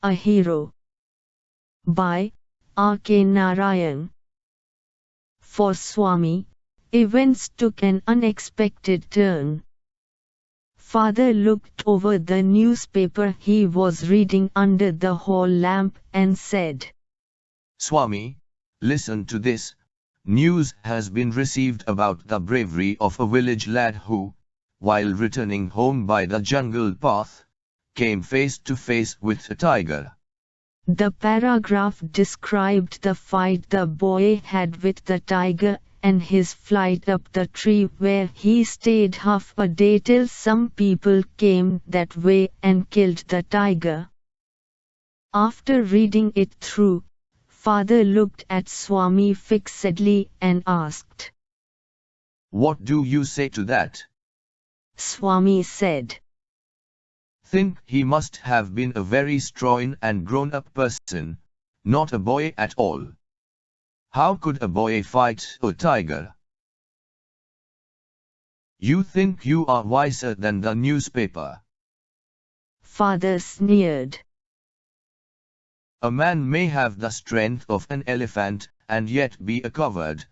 A Hero by R.K. Narayan. For Swami, events took an unexpected turn. Father looked over the newspaper he was reading under the hall lamp and said, Swami, listen to this. News has been received about the bravery of a village lad who, while returning home by the jungle path, came face to face with a tiger. The paragraph described the fight the boy had with the tiger and his flight up the tree where he stayed half a day till some people came that way and killed the tiger. After reading it through, Father looked at Swami fixedly and asked, What do you say to that? Swami said, Think he must have been a very strong and grown-up person, not a boy at all. How could a boy fight a tiger? You think you are wiser than the newspaper. Father sneered. A man may have the strength of an elephant and yet be a coward,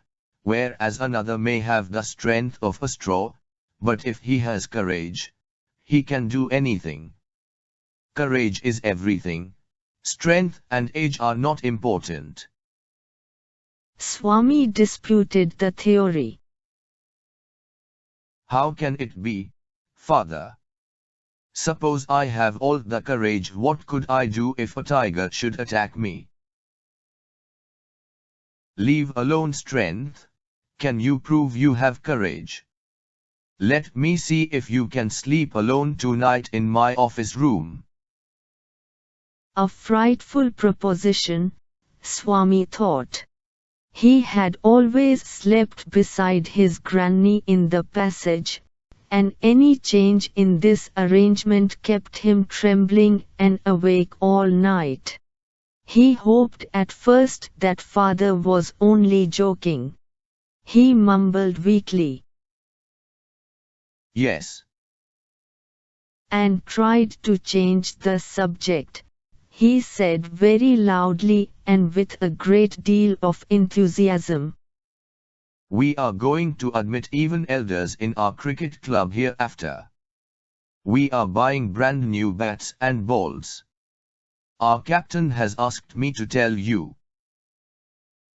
whereas another may have the strength of a straw, but if he has courage, he can do anything. Courage is everything. Strength and age are not important. Swami disputed the theory. How can it be, Father? Suppose I have all the courage, what could I do if a tiger should attack me? Leave alone strength. Can you prove you have courage? Let me see if you can sleep alone tonight in my office room. A frightful proposition, Swami thought. He had always slept beside his granny in the passage, and any change in this arrangement kept him trembling and awake all night. He hoped at first that Father was only joking. He mumbled weakly, Yes. And tried to change the subject. He said very loudly and with a great deal of enthusiasm, We are going to admit even elders in our cricket club hereafter. We are buying brand new bats and balls. Our captain has asked me to tell you.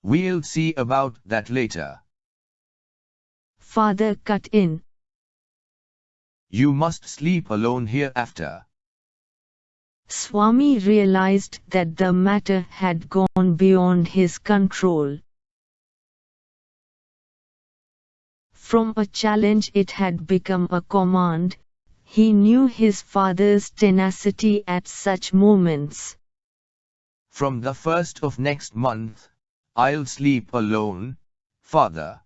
We'll see about that later. Father cut in. You must sleep alone hereafter. Swami realized that the matter had gone beyond his control. From a challenge it had become a command. He knew his father's tenacity at such moments. From the 1st of next month, I'll sleep alone, Father.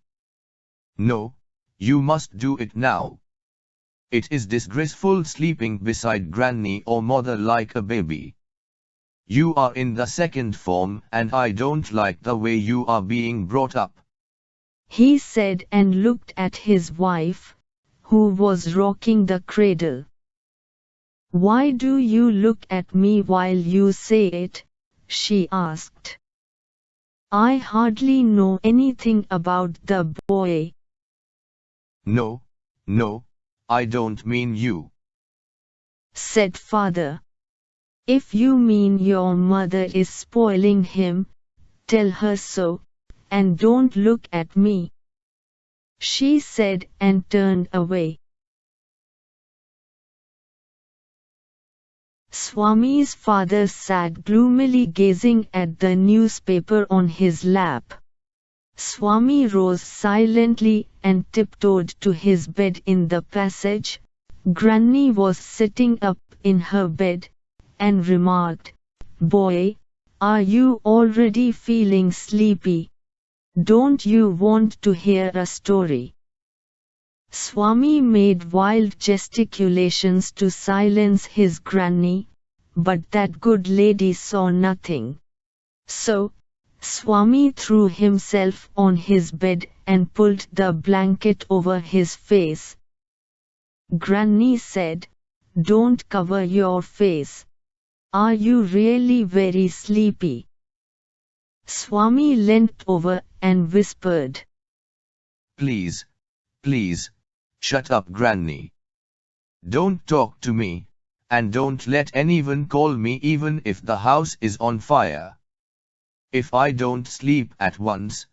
No, you must do it now. It is disgraceful sleeping beside granny or mother like a baby. You are in the second form and I don't like the way you are being brought up. He said and looked at his wife, who was rocking the cradle. Why do you look at me while you say it? She asked. I hardly know anything about the boy. No, I don't mean you, said Father. If you mean your mother is spoiling him, tell her so, and don't look at me, she said and turned away. Swami's father sat gloomily gazing at the newspaper on his lap. Swami rose silently and tiptoed to his bed in the passage. Granny was sitting up in her bed, and remarked, Boy, are you already feeling sleepy? Don't you want to hear a story? Swami made wild gesticulations to silence his granny, but that good lady saw nothing. So, Swami threw himself on his bed and pulled the blanket over his face. Granny said, Don't cover your face. Are you really very sleepy? Swami leant over and whispered. Please, please, shut up, Granny. Don't talk to me, and don't let anyone call me even if the house is on fire. If I don't sleep at once,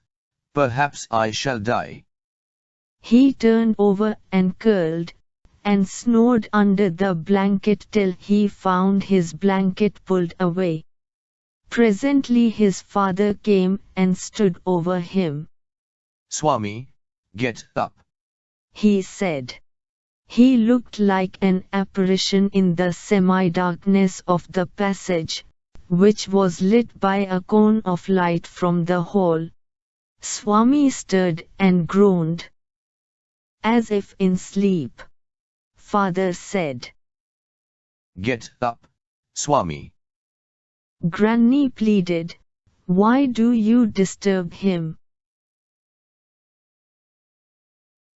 perhaps I shall die. He turned over and curled, and snored under the blanket till he found his blanket pulled away. Presently his father came and stood over him. Swami, get up, he said. He looked like an apparition in the semi-darkness of the passage, which was lit by a cone of light from the hall. Swami stirred and groaned. As if in sleep. Father said. Get up, Swami. Granny pleaded. Why do you disturb him?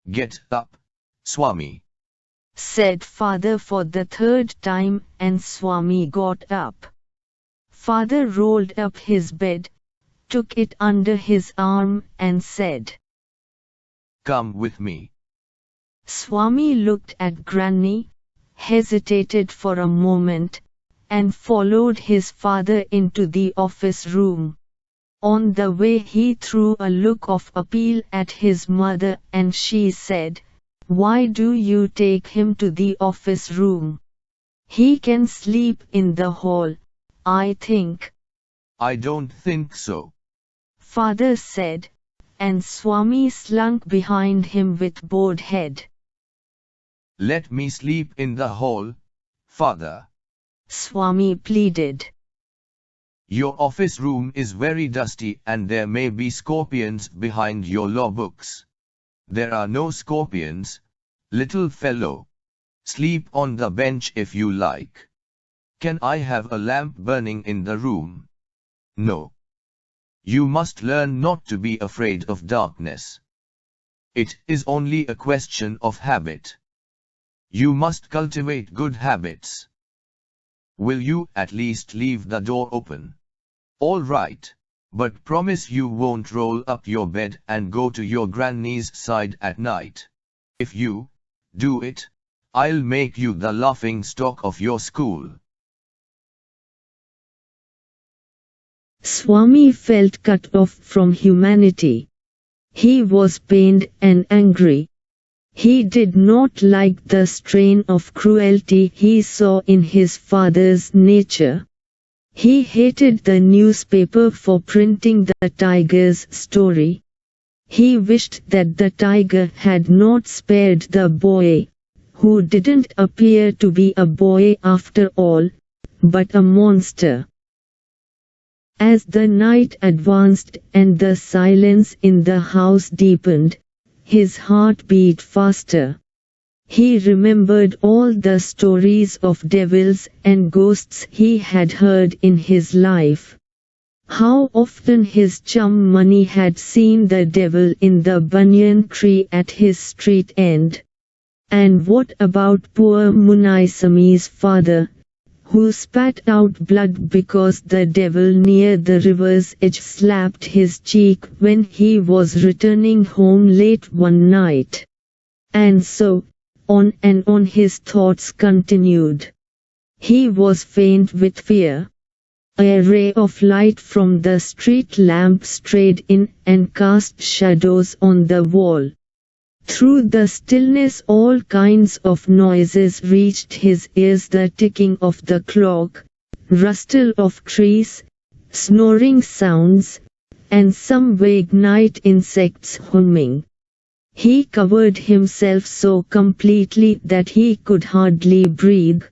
Get up, Swami, said Father for the third time, and Swami got up. Father rolled up his bed, took it under his arm and said, Come with me. Swami looked at Granny, hesitated for a moment, and followed his father into the office room. On the way he threw a look of appeal at his mother and she said, Why do you take him to the office room? He can sleep in the hall, I think. I don't think so, Father said, and Swami slunk behind him with bowed head. Let me sleep in the hall, Father, Swami pleaded. Your office room is very dusty and there may be scorpions behind your law books. There are no scorpions, little fellow. Sleep on the bench if you like. Can I have a lamp burning in the room? No. You must learn not to be afraid of darkness. It is only a question of habit. You must cultivate good habits. Will you at least leave the door open? All right, but promise you won't roll up your bed and go to your granny's side at night. If you do it, I'll make you the laughing stock of your school. Swami felt cut off from humanity. He was pained and angry. He did not like the strain of cruelty he saw in his father's nature. He hated the newspaper for printing the tiger's story. He wished that the tiger had not spared the boy, who didn't appear to be a boy after all, but a monster. As the night advanced and the silence in the house deepened, his heart beat faster. He remembered all the stories of devils and ghosts he had heard in his life. How often his chum Mani had seen the devil in the banyan tree at his street end. And what about poor Munaisami's father, who spat out blood because the devil near the river's edge slapped his cheek when he was returning home late one night? And so, on and on his thoughts continued. He was faint with fear. A ray of light from the street lamp strayed in and cast shadows on the wall. Through the stillness all kinds of noises reached his ears, the ticking of the clock, rustle of trees, snoring sounds, and some vague night insects humming. He covered himself so completely that he could hardly breathe.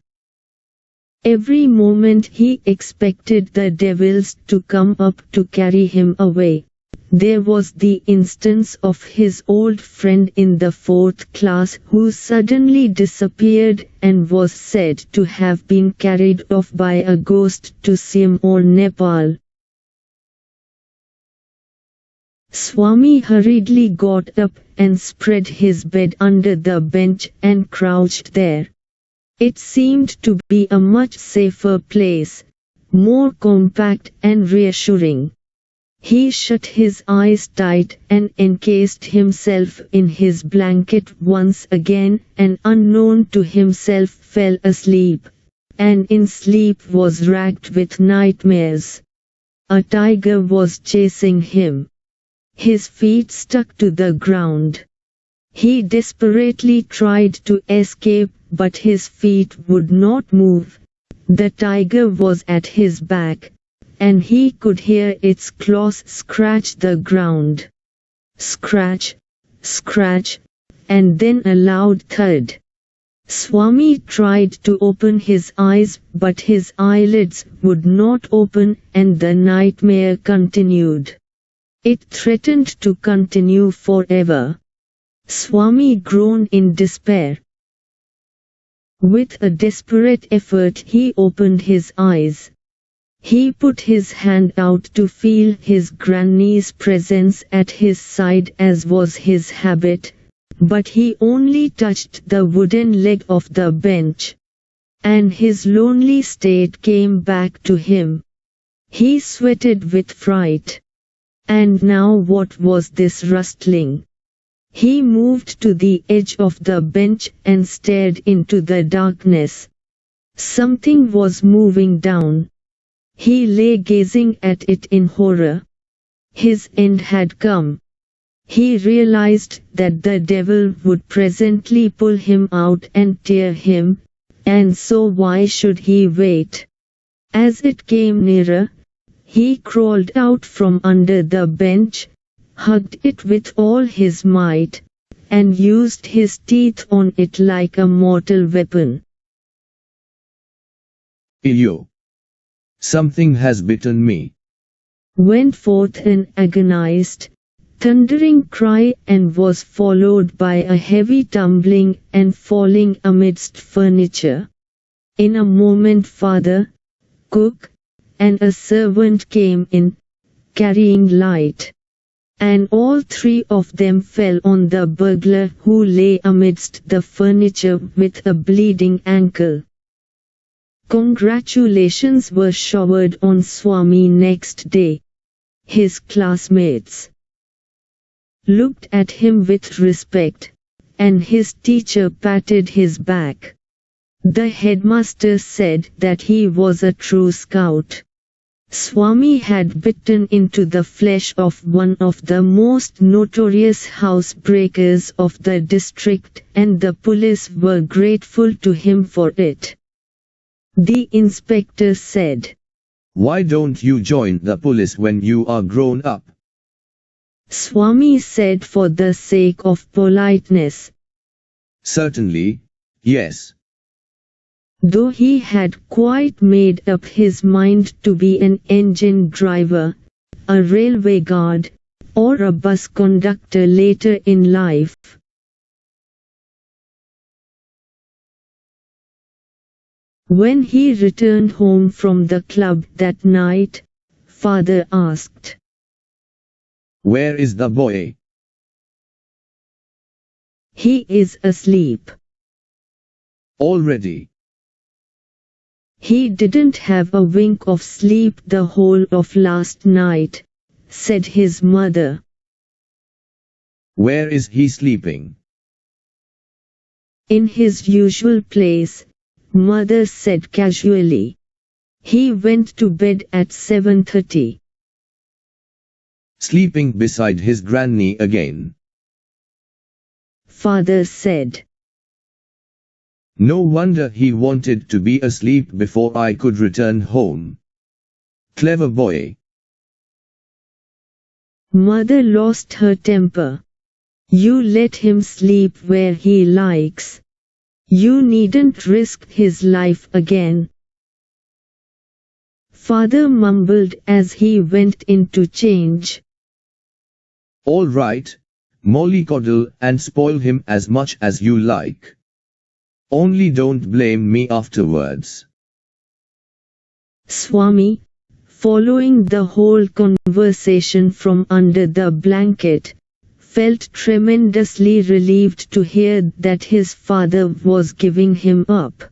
Every moment he expected the devils to come up to carry him away. There was the instance of his old friend in the 4th class who suddenly disappeared and was said to have been carried off by a ghost to Siam or Nepal. Swami hurriedly got up and spread his bed under the bench and crouched there. It seemed to be a much safer place, more compact and reassuring. He shut his eyes tight and encased himself in his blanket once again, and unknown to himself fell asleep, and in sleep was racked with nightmares. A tiger was chasing him. His feet stuck to the ground. He desperately tried to escape, but his feet would not move. The tiger was at his back, and he could hear its claws scratch the ground. Scratch, scratch, and then a loud thud. Swami tried to open his eyes, but his eyelids would not open, and the nightmare continued. It threatened to continue forever. Swami groaned in despair. With a desperate effort he opened his eyes. He put his hand out to feel his granny's presence at his side as was his habit, but he only touched the wooden leg of the bench. And his lonely state came back to him. He sweated with fright. And now what was this rustling? He moved to the edge of the bench and stared into the darkness. Something was moving down. He lay gazing at it in horror. His end had come. He realized that the devil would presently pull him out and tear him, and so why should he wait? As it came nearer, he crawled out from under the bench, hugged it with all his might, and used his teeth on it like a mortal weapon. Iyo! Something has bitten me, went forth an agonized, thundering cry, and was followed by a heavy tumbling and falling amidst furniture. In a moment father, cook, and a servant came in, carrying light. And all three of them fell on the burglar, who lay amidst the furniture with a bleeding ankle. Congratulations were showered on Swami next day. His classmates looked at him with respect, and his teacher patted his back. The headmaster said that he was a true scout. Swami had bitten into the flesh of one of the most notorious housebreakers of the district, and the police were grateful to him for it. The inspector said, "Why don't you join the police when you are grown up?" Swami said for the sake of politeness. Certainly, yes. Though he had quite made up his mind to be an engine driver, a railway guard, or a bus conductor later in life. When he returned home from the club that night, father asked, "Where is the boy?" "He is asleep." Already? "He didn't have a wink of sleep the whole of last night," said his mother. Where is he sleeping? "In his usual place," mother said casually. "He went to bed at 7:30. Sleeping beside his granny again?" Father said. No wonder he wanted to be asleep before I could return home. Clever boy. Mother lost her temper. "You let him sleep where he likes. You needn't risk his life again." Father mumbled as he went in to change. All right, mollycoddle and spoil him as much as you like. Only don't blame me afterwards. Swami, following the whole conversation from under the blanket, felt tremendously relieved to hear that his father was giving him up.